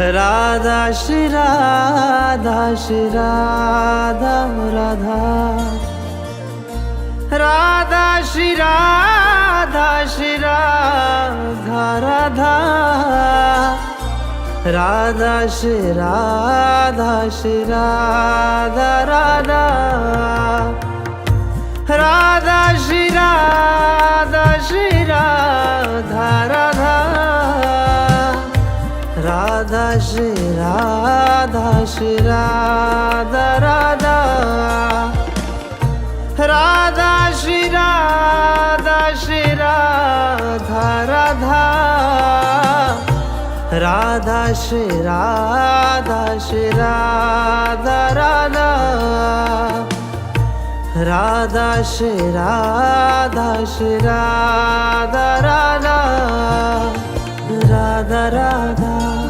Radha Shri Radha Shri Radha Radha Radha Shri Radha Shri Radha Radha Radha Shri Radha Shri Radha Radha Radha Shri Radha Shri Radha Radha Radha Shri Radha Shri Radha Radha Radha Shri Radha Shri Radha Radha Radha Shri Radha Shri Radha Radha Radha Shri Radha Shri Radha Radha Radha Radha